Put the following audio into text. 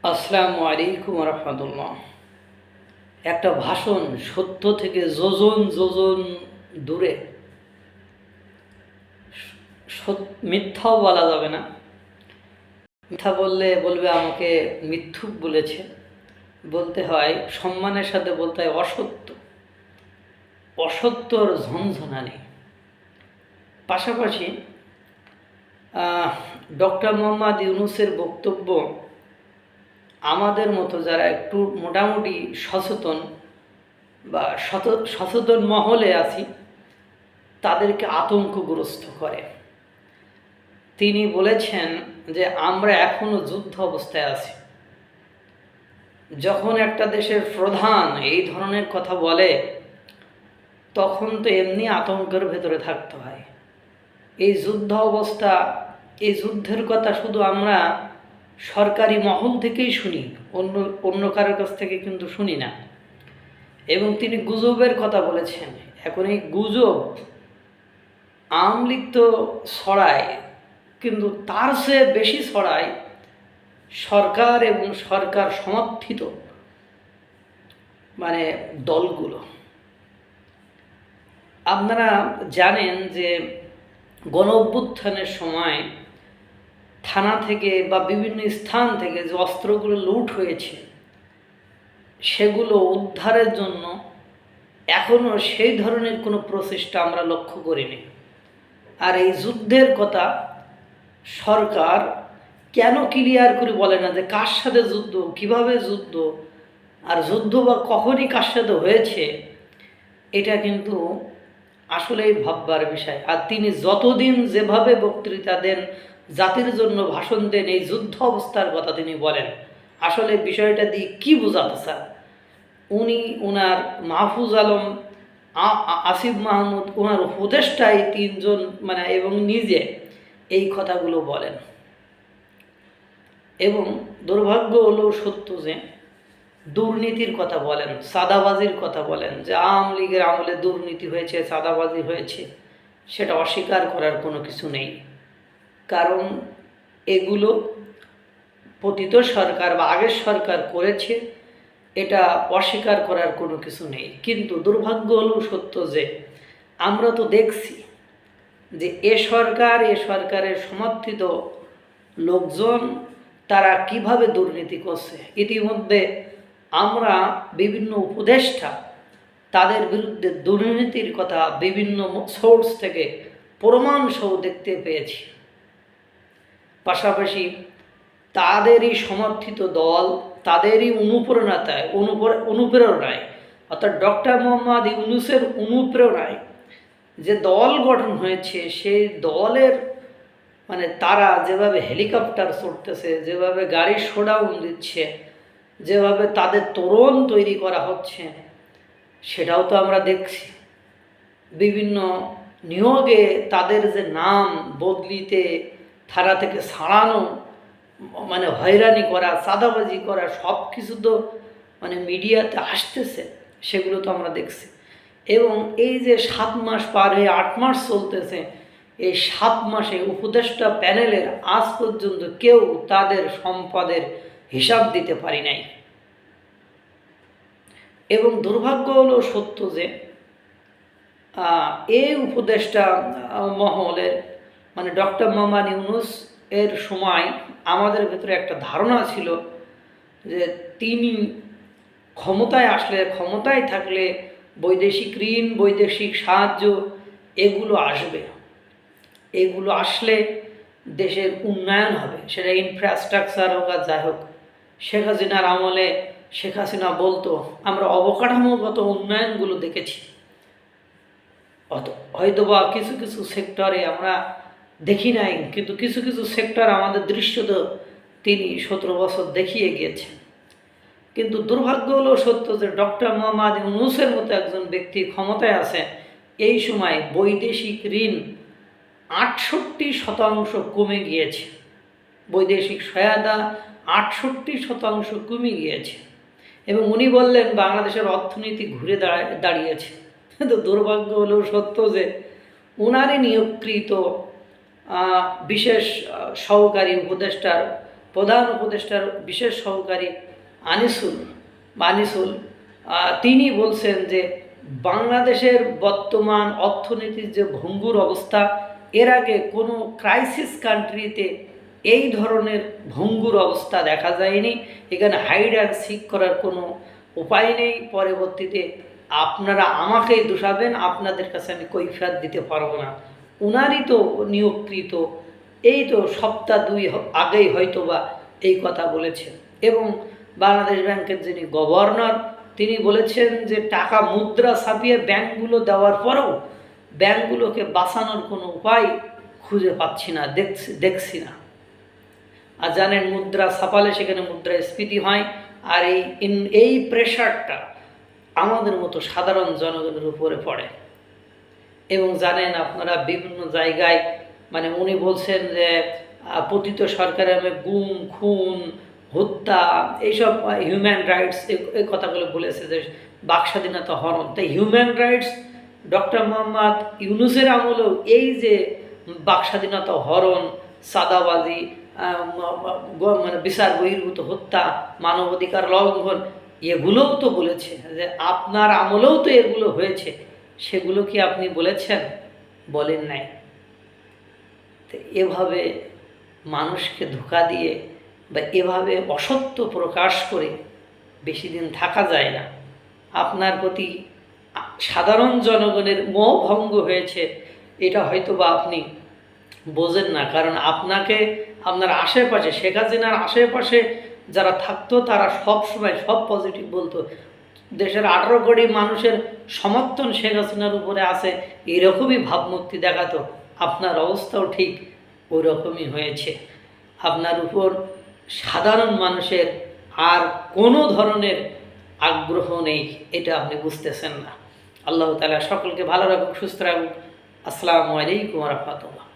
আসসালামু আলাইকুম রহমতুল্লাহ। একটা ভাষণ সত্য থেকে যোজন যোজন দূরে। মিথ্যাও বলা যাবে না। মিথ্যা বললে বলবে আমাকে মিথ্যুক বলেছে। বলতে হয় সম্মানের সাথে, বলতে হয় অসত্য। অসত্যর ঝনঝনানি। পাশাপাশি ডক্টর মোহাম্মদ ইউনূসের বক্তব্য আমাদের মতো যারা একটু মোটামুটি সচেতন বা সচেতন মহলে আছি তাদেরকে আতঙ্কগ্রস্ত করে। তিনি বলেছেন যে আমরা এখনও যুদ্ধ অবস্থায় আছি। যখন একটা দেশের প্রধান এই ধরনের কথা বলে তখন তো এমনি আতঙ্কের ভেতরে থাকতে হয়। এই যুদ্ধ অবস্থা, এই যুদ্ধের কথা শুধু আমরা সরকারি মহল থেকেই শুনি, অন্য অন্য কারোর কাছ থেকে কিন্তু শুনি না। এবং তিনি গুজবের কথা বলেছেন। এখন এই গুজব আওয়ামী লীগ তো ছড়ায়, কিন্তু তার চেয়ে বেশি ছড়ায় সরকার এবং সরকার সমর্থিত দলগুলো। আপনারা জানেন যে গণ অভ্যুত্থানের সময় থানা থেকে বা বিভিন্ন স্থান থেকে যে অস্ত্রগুলো লুট হয়েছে সেগুলো উদ্ধারের জন্য এখনও সেই ধরনের কোনো প্রচেষ্টা আমরা লক্ষ্য করিনি। আর এই যুদ্ধের কথা সরকার কেন ক্লিয়ার করে বলে না যে কার সাথে যুদ্ধ, কিভাবে যুদ্ধ, আর যুদ্ধ বা কখনই কার সাথে হয়েছে, এটা কিন্তু আসলেই ভাববার বিষয়। আর তিনি যতদিন যেভাবে বক্তৃতা দেন, জাতির জন্য ভাষণ দেন, এই যুদ্ধ অবস্থার কথা তিনি বলেন, আসলে বিষয়টা দিয়ে কী বোঝাতে চান উনি? ওনার মাহফুজ আলম, আসিফ মাহমুদ, ওনার উপদেষ্টাই তিনজন এবং নিজে এই কথাগুলো বলেন। এবং দুর্ভাগ্য হলো সত্য যে দুর্নীতির কথা বলেন, চাঁদাবাজির কথা বলেন, যে আওয়ামী লীগের আমলে দুর্নীতি হয়েছে, চাঁদাবাজি হয়েছে, সেটা অস্বীকার করার কোনো কিছু নেই। কারণ এগুলো পতিত সরকার বা আগের সরকার করেছে, এটা অস্বীকার করার কোনো কিছু নেই। কিন্তু দুর্ভাগ্য হলো সত্য যে আমরা তো দেখছি যে এ সরকারের সমর্থিত লোকজন তারা কিভাবে দুর্নীতি করছে। ইতিমধ্যে আমরা বিভিন্ন উপদেষ্টা তাদের বিরুদ্ধে দুর্নীতির কথা বিভিন্ন সোর্স থেকে প্রমাণসহ দেখতে পেয়েছি। পাশাপাশি তাদেরই সমর্থিত দল, তাদেরই অনুপ্রেরণায় অর্থাৎ ডক্টর মোহাম্মদ ইউনূসের অনুপ্রেরণায় যে দল গঠন হয়েছে, সেই দলের তারা যেভাবে হেলিকপ্টার ছুটতেছে, যেভাবে গাড়ির শোডাউন দিচ্ছে, যেভাবে তাদের তোরণ তৈরি করা হচ্ছে, সেটাও তো আমরা দেখছি। বিভিন্ন নিয়োগে তাদের যে নাম বদলিতে, থানা থেকে ছাড়ানো, হয়রানি করা, চাঁদাবাজি করা, সব কিছু তো মিডিয়াতে আসতেছে, সেগুলো তো আমরা দেখছি। এবং এই যে 7 মাস পার হয়ে 8 মাস চলতেছে, এই 7 মাসে উপদেষ্টা প্যানেলের আজ পর্যন্ত কেউ তাদের সম্পদের হিসাব দিতে পারি নাই। এবং দুর্ভাগ্য হলো সত্য যে এই উপদেষ্টা মহলের ডক্টর মোহাম্মদ ইউনূস এর সময় আমাদের ভেতরে একটা ধারণা ছিল যে তিনি ক্ষমতায় থাকলে বৈদেশিক ঋণ, বৈদেশিক সাহায্য এগুলো আসবে, এগুলো আসলে দেশের উন্নয়ন হবে, সেটা ইনফ্রাস্ট্রাকচার হোক আর যাই হোক। শেখ হাসিনার আমলে শেখ হাসিনা বলতো আমরা অবকাঠামোগত উন্নয়নগুলো দেখেছি, হয়তোবা কিছু কিছু সেক্টরে আমরা দেখি নাই, কিন্তু কিছু কিছু সেক্টর আমাদের দৃশ্যত তিনি 17 বছর দেখিয়ে গিয়েছেন। কিন্তু দুর্ভাগ্য হলো সত্য যে ডক্টর মোহাম্মদ ইউনূসের মতো একজন ব্যক্তি ক্ষমতায় আছে, এই সময় বৈদেশিক ঋণ 68% কমে গিয়েছে, বৈদেশিক সহায়তা 68% কমে গিয়েছে। এবং উনি বললেন বাংলাদেশের অর্থনীতি ঘুরে দাঁড়িয়েছে। কিন্তু দুর্ভাগ্য হলেও সত্য যে ওনারই নিয়োগকৃত বিশেষ সহকারী উপদেষ্টার প্রধান উপদেষ্টার বিশেষ সহকারী আনিসুল তিনি বলছেন যে বাংলাদেশের বর্তমান অর্থনীতির যে ভঙ্গুর অবস্থা, এর আগে কোনো ক্রাইসিস কান্ট্রিতে এই ধরনের ভঙ্গুর অবস্থা দেখা যায়নি। এখানে হাইড অ্যান্ড সিক করার কোনো উপায় নেই। পরবর্তীতে আপনারা আমাকেই দোষাবেন, আপনাদের কাছে আমি কৈফিয়ত দিতে পারবো না। উনারই তো নিয়োগকৃত, এই তো সপ্তাহ 2 আগেই হয়তোবা এই কথা বলেছেন। এবং বাংলাদেশ ব্যাংকের যিনি গভর্নর, তিনি বলেছেন যে টাকা মুদ্রা ছাপিয়ে ব্যাংকগুলো দেওয়ার পরেও ব্যাংকগুলোকে বাঁচানোর কোনো উপায় খুঁজে পাচ্ছি না, দেখছি না। আর জানেন, মুদ্রা ছাপালে সেখানে মুদ্রাস্ফীতি হয়, আর এই প্রেশারটা আমাদের মতো সাধারণ জনগণের উপরে পড়ে। এবং জানেন আপনারা, বিভিন্ন জায়গায় মানে উনি বলছেন যে পতিত সরকারের নামে গুম, খুন, হত্যা, এইসব হিউম্যান রাইটস এই কথাগুলো বলেছে, যে বাক স্বাধীনতা হরণ। তাই হিউম্যান রাইটস ডক্টর মোহাম্মদ ইউনূসের আমলেও এই যে বাক স্বাধীনতা হরণ, সাদাবাজি, মানে বিচার বহির্ভূত হত্যা, মানবাধিকার লঙ্ঘন, এগুলোও তো বলেছে। যে আপনার আমলেও তো এগুলো হয়েছে, সেগুলো কি আপনি বলেছেন? বলেন নাই। তো এভাবে মানুষকে ধোঁকা দিয়ে বা এভাবে অসত্য প্রকাশ করে বেশি দিন থাকা যায় না। আপনার প্রতি সাধারণ জনগণের মোহ ভঙ্গ হয়েছে, এটা হয়তো বা আপনি বোঝেন না। কারণ আপনাকে আপনার আশেপাশে, শেখ হাসিনার আশেপাশে যারা থাকতো, তারা সব সময় সব পজিটিভ বলতো। দেশের 18 কোটি মানুষের সমর্থন শেখ হাসিনার উপরে আছে, এরকমই ভাবমূর্তি দেখাতো। আপনার অবস্থাও ঠিক ওই রকমই হয়েছে। আপনার উপর সাধারণ মানুষের আর কোনো ধরনের আগ্রহ নেই, এটা আপনি বুঝতেছেন না। আল্লাহ তাআলা সকলকে ভালো রাখুক, সুস্থ রাখুক। আসসালামু আলাইকুম ওয়া রাহমাতুল্লাহ।